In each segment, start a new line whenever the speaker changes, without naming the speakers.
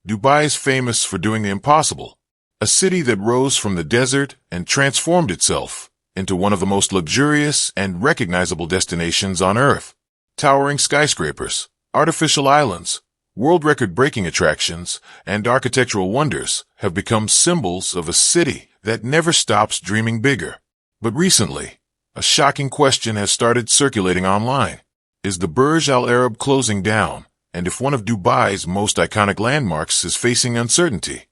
Dubai is famous for doing the impossible. A city that rose from the desert and transformed itself into one of the most luxurious and recognizable destinations on Earth. Towering skyscrapers, artificial islands, world record-breaking attractions, and architectural wonders have become symbols of a city that never stops dreaming bigger. But recently, a shocking question has started circulating online. Is the Burj Al Arab closing down? And if one of Dubai's most iconic landmarks is facing uncertainty,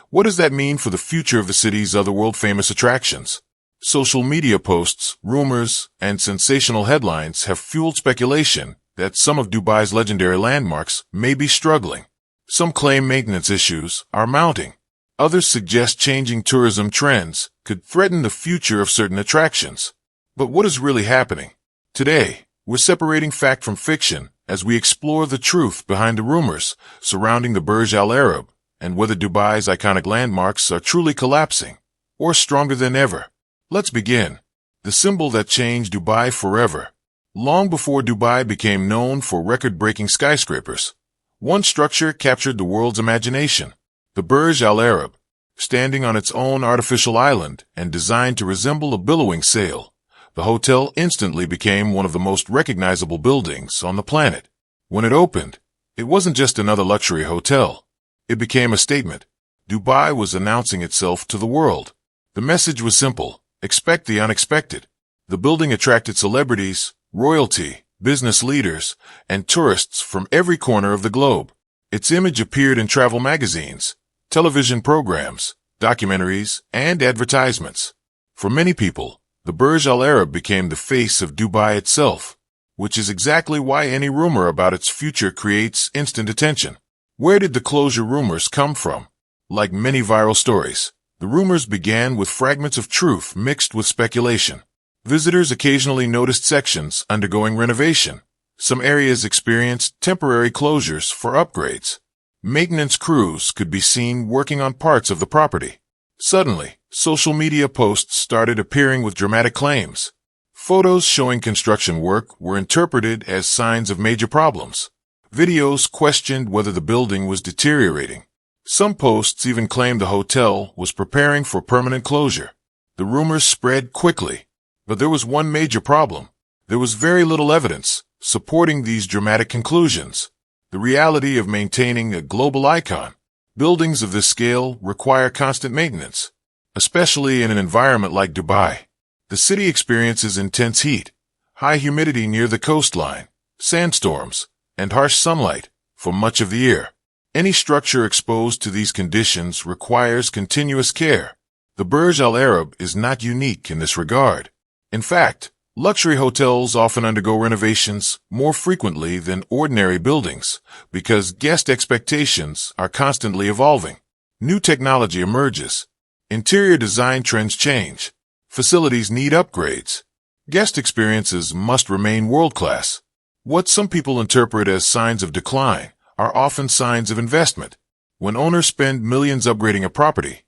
what does that mean for the future of the city's other world-famous attractions? Social media posts, rumors, and sensational headlines have fueled speculation that some of Dubai's legendary landmarks may be struggling. Some claim maintenance issues are mounting. Others suggest changing tourism trends could threaten the future of certain attractions. But what is really happening? Today, we're separating fact from fiction as we explore the truth behind the rumors surrounding the Burj Al Arab and whether Dubai's iconic landmarks are truly collapsing or stronger than ever. Let's begin. The symbol that changed Dubai forever. Long before Dubai became known for record-breaking skyscrapers, one structure captured the world's imagination. The Burj Al Arab, standing on its own artificial island and designed to resemble a billowing sail, the hotel instantly became one of the most recognizable buildings on the planet. When it opened, it wasn't just another luxury hotel. It became a statement. Dubai was announcing itself to the world. The message was simple: expect the unexpected. The building attracted celebrities, royalty, business leaders, and tourists from every corner of the globe. Its image appeared in travel magazines, television programs, documentaries, and advertisements. For many people, the Burj Al Arab became the face of Dubai itself, which is exactly why any rumor about its future creates instant attention. Where did the closure rumors come from? Like many viral stories, the rumors began with fragments of truth mixed with speculation. Visitors occasionally noticed sections undergoing renovation. Some areas experienced temporary closures for upgrades. Maintenance crews could be seen working on parts of the property. Suddenly, social media posts started appearing with dramatic claims. Photos showing construction work were interpreted as signs of major problems. Videos questioned whether the building was deteriorating. Some posts even claimed the hotel was preparing for permanent closure. The rumors spread quickly, but there was one major problem. There was very little evidence supporting these dramatic conclusions. The reality of maintaining a global icon. Buildings of this scale require constant maintenance, especially in an environment like Dubai. The city experiences intense heat, high humidity near the coastline, sandstorms, and harsh sunlight for much of the year. Any structure exposed to these conditions requires continuous care. The Burj Al Arab is not unique in this regard. In fact, luxury hotels often undergo renovations more frequently than ordinary buildings because guest expectations are constantly evolving. New technology emerges. Interior design trends change. Facilities need upgrades. Guest experiences must remain world-class. What some people interpret as signs of decline are often signs of investment. When owners spend millions upgrading a property,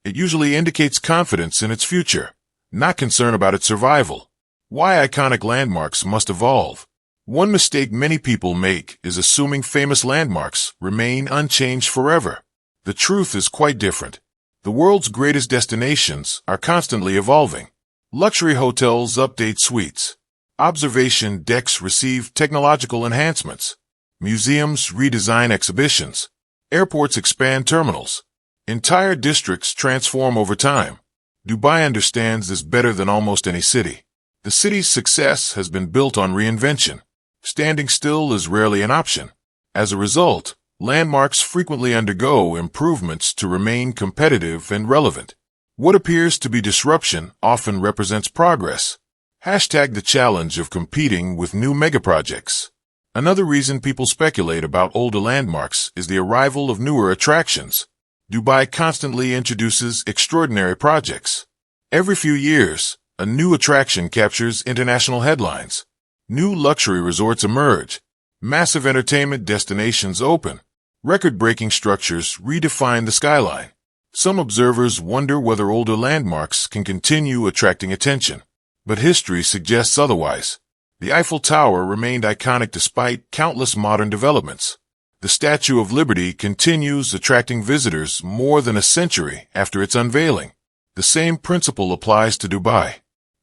it usually indicates confidence in its future, not concern about its survival. Why iconic landmarks must evolve. One mistake many people make is assuming famous landmarks remain unchanged forever. The truth is quite different. The world's greatest destinations are constantly evolving. Luxury hotels update suites. Observation decks receive technological enhancements. Museums redesign exhibitions. Airports expand terminals. Entire districts transform over time. Dubai understands this better than almost any city. The city's success has been built on reinvention. Standing still is rarely an option. As a result, landmarks frequently undergo improvements to remain competitive and relevant. What appears to be disruption often represents progress. Hashtag the challenge of competing with new megaprojects. Another reason people speculate about older landmarks is the arrival of newer attractions. Dubai constantly introduces extraordinary projects. Every few years, a new attraction captures international headlines. New luxury resorts emerge. Massive entertainment destinations open. Record-breaking structures redefine the skyline. Some observers wonder whether older landmarks can continue attracting attention. But history suggests otherwise. The Eiffel Tower remained iconic despite countless modern developments. The Statue of Liberty continues attracting visitors more than a century after its unveiling. The same principle applies to Dubai.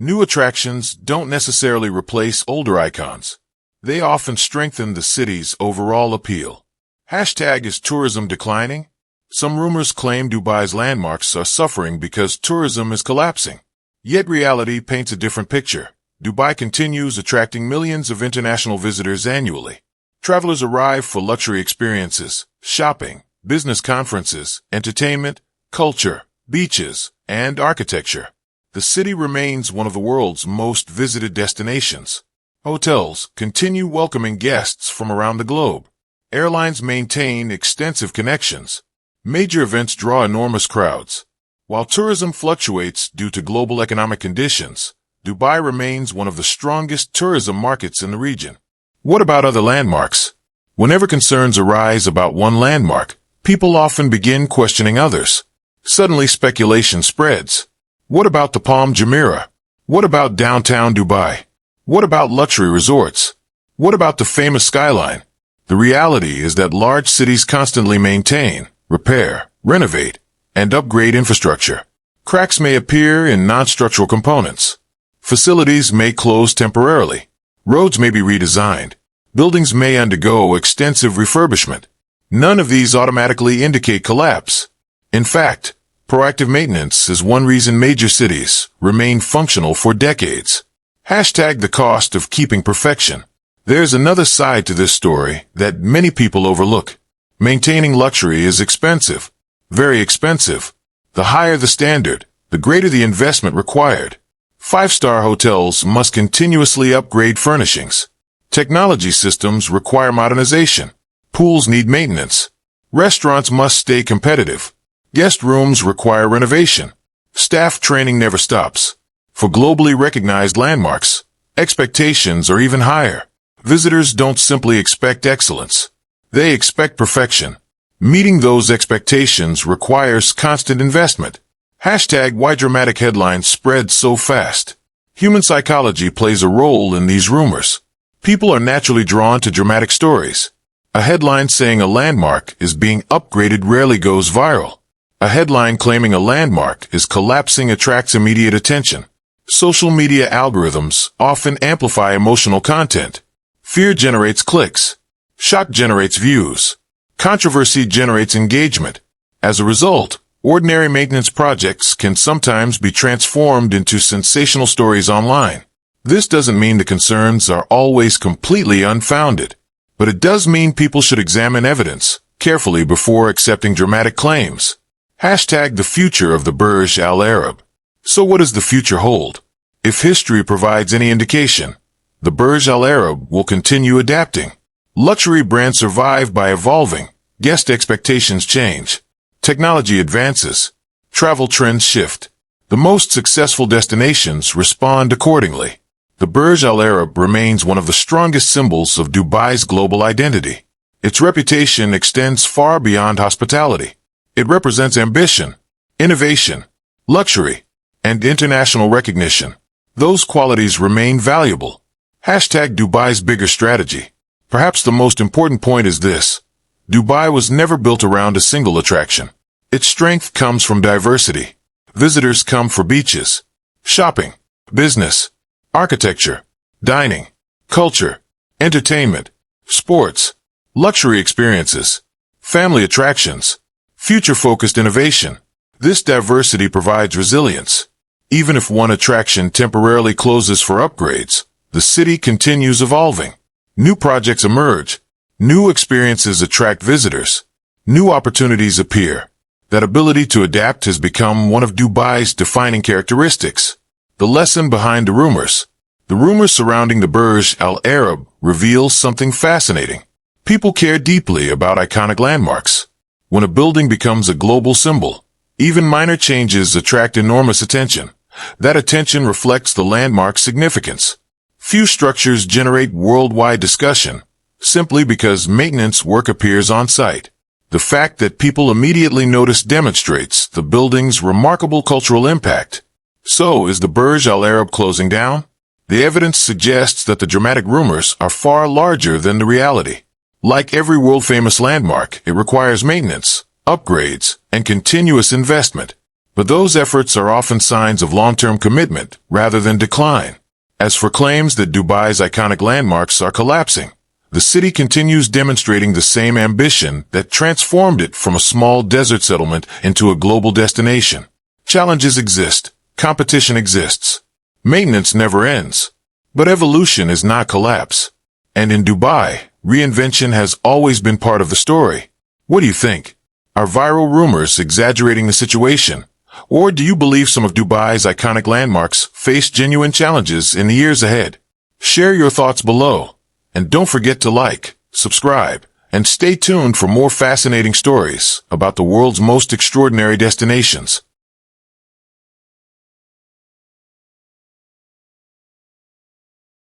New attractions don't necessarily replace older icons. They often strengthen the city's overall appeal. Hashtag is tourism declining? Some rumors claim Dubai's landmarks are suffering because tourism is collapsing. Yet reality paints a different picture. Dubai continues attracting millions of international visitors annually. Travelers arrive for luxury experiences, shopping, business conferences, entertainment, culture, beaches, and architecture. The city remains one of the world's most visited destinations. Hotels continue welcoming guests from around the globe. Airlines maintain extensive connections. Major events draw enormous crowds. While tourism fluctuates due to global economic conditions, Dubai remains one of the strongest tourism markets in the region. What about other landmarks? Whenever concerns arise about one landmark, people often begin questioning others. Suddenly speculation spreads. What about the Palm Jumeirah? What about downtown Dubai? What about luxury resorts? What about the famous skyline? The reality is that large cities constantly maintain, repair, renovate, and upgrade infrastructure. Cracks may appear in non-structural components. Facilities may close temporarily. Roads may be redesigned. Buildings may undergo extensive refurbishment. None of these automatically indicate collapse. In fact, proactive maintenance is one reason major cities remain functional for decades. Hashtag the cost of keeping perfection. There's another side to this story that many people overlook. Maintaining luxury is expensive. Very expensive. The higher the standard, the greater the investment required. Five-star hotels must continuously upgrade furnishings. Technology systems require modernization. Pools need maintenance. Restaurants must stay competitive. Guest rooms require renovation. Staff training never stops. For globally recognized landmarks, expectations are even higher. Visitors don't simply expect excellence. They expect perfection. Meeting those expectations requires constant investment. Hashtag why dramatic headlines spread so fast. Human psychology plays a role in these rumors. People are naturally drawn to dramatic stories. A headline saying a landmark is being upgraded rarely goes viral. A headline claiming a landmark is collapsing attracts immediate attention. Social media algorithms often amplify emotional content. Fear generates clicks. Shock generates views. Controversy generates engagement. As a result, ordinary maintenance projects can sometimes be transformed into sensational stories online. This doesn't mean the concerns are always completely unfounded, but it does mean people should examine evidence carefully before accepting dramatic claims. Hashtag the future of the Burj Al Arab. So what does the future hold? If history provides any indication, the Burj Al Arab will continue adapting. Luxury brands survive by evolving. Guest expectations change. Technology advances. Travel trends shift. The most successful destinations respond accordingly. The Burj Al Arab remains one of the strongest symbols of Dubai's global identity. Its reputation extends far beyond hospitality. It represents ambition, innovation, luxury, and international recognition. Those qualities remain valuable. Hashtag Dubai's bigger strategy. Perhaps the most important point is this. Dubai was never built around a single attraction. Its strength comes from diversity. Visitors come for beaches, shopping, business, architecture, dining, culture, entertainment, sports, luxury experiences, family attractions, future-focused innovation. This diversity provides resilience. Even if one attraction temporarily closes for upgrades, the city continues evolving. New projects emerge. New experiences attract visitors. New opportunities appear. That ability to adapt has become one of Dubai's defining characteristics. The lesson behind the rumors. The rumors surrounding the Burj Al Arab reveal something fascinating. People care deeply about iconic landmarks. When a building becomes a global symbol, even minor changes attract enormous attention. That attention reflects the landmark's significance. Few structures generate worldwide discussion, simply because maintenance work appears on site. The fact that people immediately notice demonstrates the building's remarkable cultural impact. So, is the Burj Al Arab closing down? The evidence suggests that the dramatic rumors are far larger than the reality. Like every world-famous landmark, it requires maintenance, upgrades, and continuous investment. But those efforts are often signs of long-term commitment rather than decline. As for claims that Dubai's iconic landmarks are collapsing, the city continues demonstrating the same ambition that transformed it from a small desert settlement into a global destination. Challenges exist, competition exists, maintenance never ends, but evolution is not collapse. And in Dubai, reinvention has always been part of the story. What do you think? Are viral rumors exaggerating the situation? Or do you believe some of Dubai's iconic landmarks face genuine challenges in the years ahead? Share your thoughts below. And don't forget to like, subscribe, and stay tuned for more fascinating stories about the world's most extraordinary destinations.